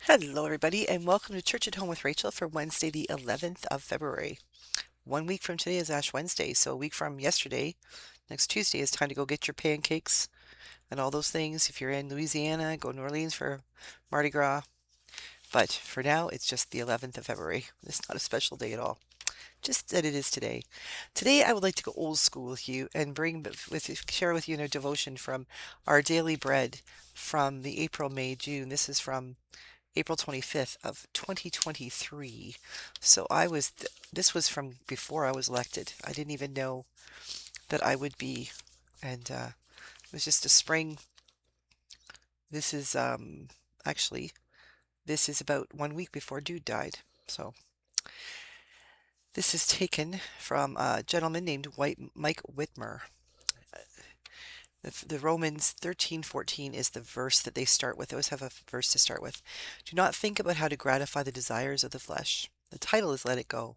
Hello, everybody, and welcome to Church at Home with Rachel for Wednesday, the 11th of February. 1 week from today is Ash Wednesday, so a week from yesterday, next Tuesday, is time to go get your pancakes and all those things. If you're in Louisiana, go to New Orleans for Mardi Gras. But for now, it's just the 11th of February. It's not a special day at all, just that it is today. Today, I would like to go old school with you and share with you a devotion from our daily bread from the April, May, June. This is from April 25th of 2023. So this was from before I was elected. I didn't even know that I would be, and it was just a spring. This is actually this is about 1 week before Dude died. So this is taken from a gentleman named Mike Whitmer. The Romans 13:14 is the verse that they start with. They always have a verse to start with. Do not think about how to gratify the desires of the flesh. The title is Let It Go.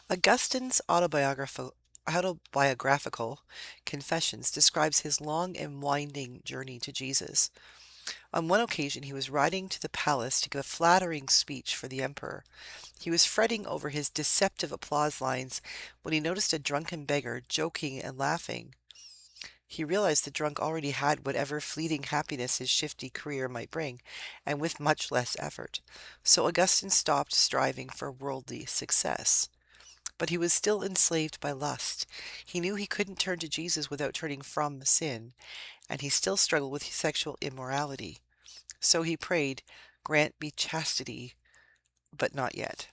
Augustine's autobiographical Confessions describes his long and winding journey to Jesus. On one occasion, he was riding to the palace to give a flattering speech for the emperor. He was fretting over his deceptive applause lines when he noticed a drunken beggar joking and laughing. He realized the drunk already had whatever fleeting happiness his shifty career might bring, and with much less effort. So Augustine stopped striving for worldly success. But he was still enslaved by lust. He knew he couldn't turn to Jesus without turning from sin, and he still struggled with sexual immorality. So he prayed, "Grant me chastity, but not yet."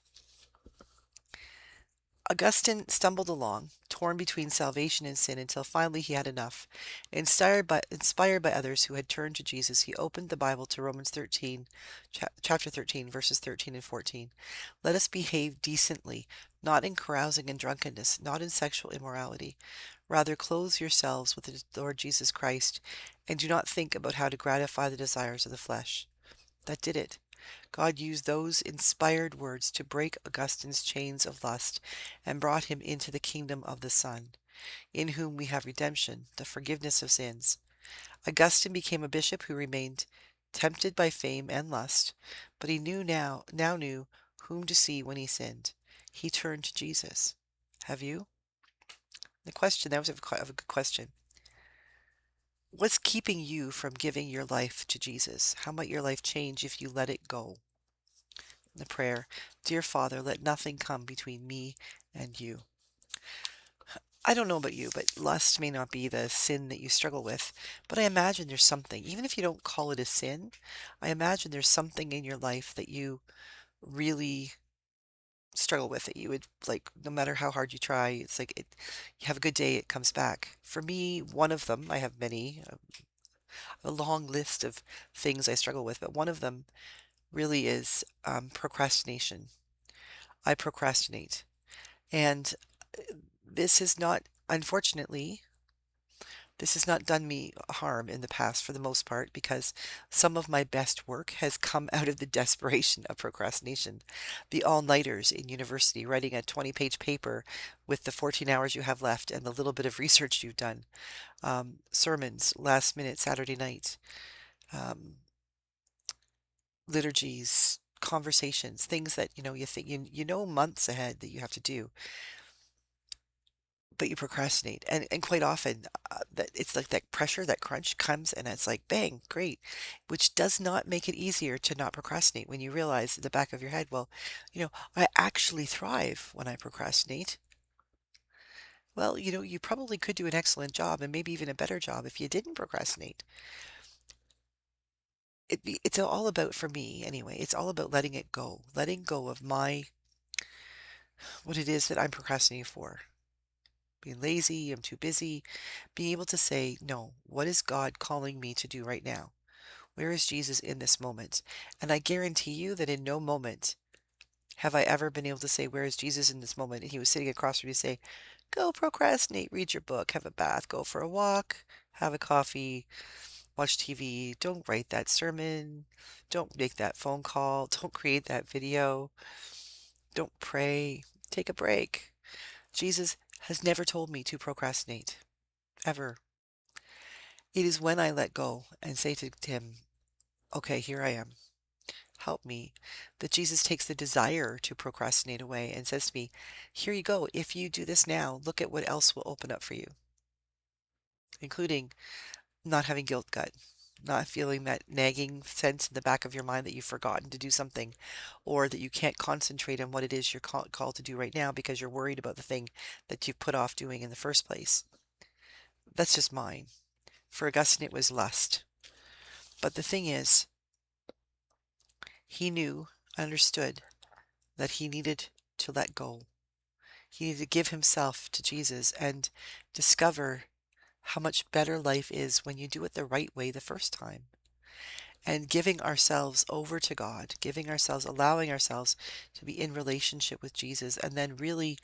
Augustine stumbled along, torn between salvation and sin, until finally he had enough. Inspired by others who had turned to Jesus, he opened the Bible to Romans 13, chapter 13, verses 13 and 14. Let us behave decently, not in carousing and drunkenness, not in sexual immorality. Rather, clothe yourselves with the Lord Jesus Christ, and do not think about how to gratify the desires of the flesh. That did it. God used those inspired words to break Augustine's chains of lust and brought him into the kingdom of the Son, in whom we have redemption, the forgiveness of sins. Augustine became a bishop who remained tempted by fame and lust, but he now knew whom to see when he sinned. He turned to Jesus. Have you? That was a good question. What's keeping you from giving your life to Jesus? How might your life change if you let it go? The prayer, Dear Father, let nothing come between me and you. I don't know about you, but lust may not be the sin that you struggle with, but I imagine there's something, even if you don't call it a sin, I imagine there's something in your life that you really struggle with, that you would like, no matter how hard you try, it's like you have a good day, it comes back. For me, one of them, I have many, a long list of things I struggle with, but one of them really is procrastination. I procrastinate. And this has not, unfortunately, this has not done me harm in the past for the most part because some of my best work has come out of the desperation of procrastination. The all-nighters in university, writing a 20-page paper with the 14 hours you have left and the little bit of research you've done. Sermons, last minute Saturday night, um, liturgies, conversations, things that you think you know months ahead that you have to do, but you procrastinate. And quite often, that it's like that pressure, that crunch comes, and it's like, bang, great, which does not make it easier to not procrastinate when you realize at the back of your head, well, I actually thrive when I procrastinate. Well, you probably could do an excellent job and maybe even a better job if you didn't procrastinate. It's all about, for me anyway, it's all about letting go of what it is that I'm procrastinating for. Being lazy, I'm too busy, being able to say, no, what is God calling me to do right now? Where is Jesus in this moment? And I guarantee you that in no moment have I ever been able to say, where is Jesus in this moment? And he was sitting across from me say, go procrastinate, read your book, have a bath, go for a walk, have a coffee, watch TV, don't write that sermon, don't make that phone call, don't create that video, don't pray, take a break. Jesus has never told me to procrastinate, ever. It is when I let go and say to him, okay, here I am. help me, that Jesus takes the desire to procrastinate away and says to me, here you go. If you do this now, look at what else will open up for you, including not having guilt gut, not feeling that nagging sense in the back of your mind that you've forgotten to do something, or that you can't concentrate on what it is you're called to do right now because you're worried about the thing that you've put off doing in the first place. That's just mine. For Augustine, it was lust. But the thing is, he knew, understood that he needed to let go. He needed to give himself to Jesus and discover how much better life is when you do it the right way the first time. And giving ourselves over to God, allowing ourselves to be in relationship with Jesus, and then really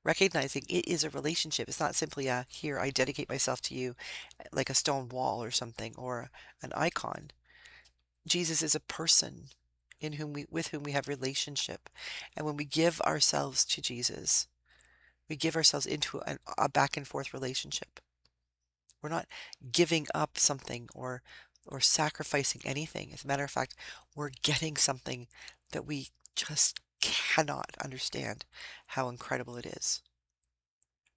recognizing it is a relationship. It's not simply a, here, I dedicate myself to you, like a stone wall or something, or an icon. Jesus is a person with whom we have relationship. And when we give ourselves to Jesus, we give ourselves into a back and forth relationship. We're not giving up something or sacrificing anything. As a matter of fact, we're getting something that we just cannot understand how incredible it is.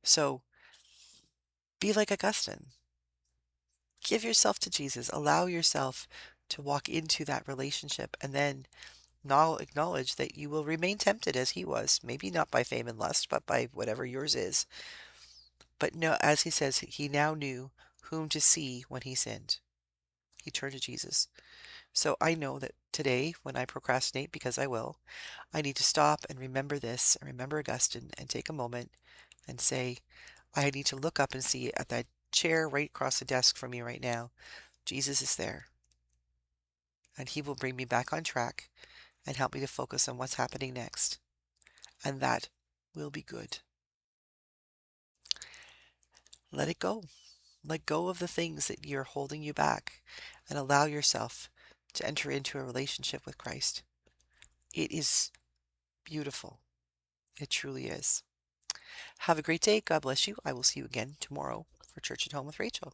So be like Augustine. Give yourself to Jesus. Allow yourself to walk into that relationship, and then now acknowledge that you will remain tempted as he was, maybe not by fame and lust, but by whatever yours is. But no, as he says, he now knew whom to see when he sinned. He turned to Jesus. So I know that today, when I procrastinate, because I will, I need to stop and remember this, and remember Augustine, and take a moment and say, I need to look up and see at that chair right across the desk from me right now, Jesus is there. And he will bring me back on track and help me to focus on what's happening next. And that will be good. Let it go. Let go of the things that you're holding you back and allow yourself to enter into a relationship with Christ. It is beautiful. It truly is. Have a great day. God bless you. I will see you again tomorrow for Church at Home with Rachel.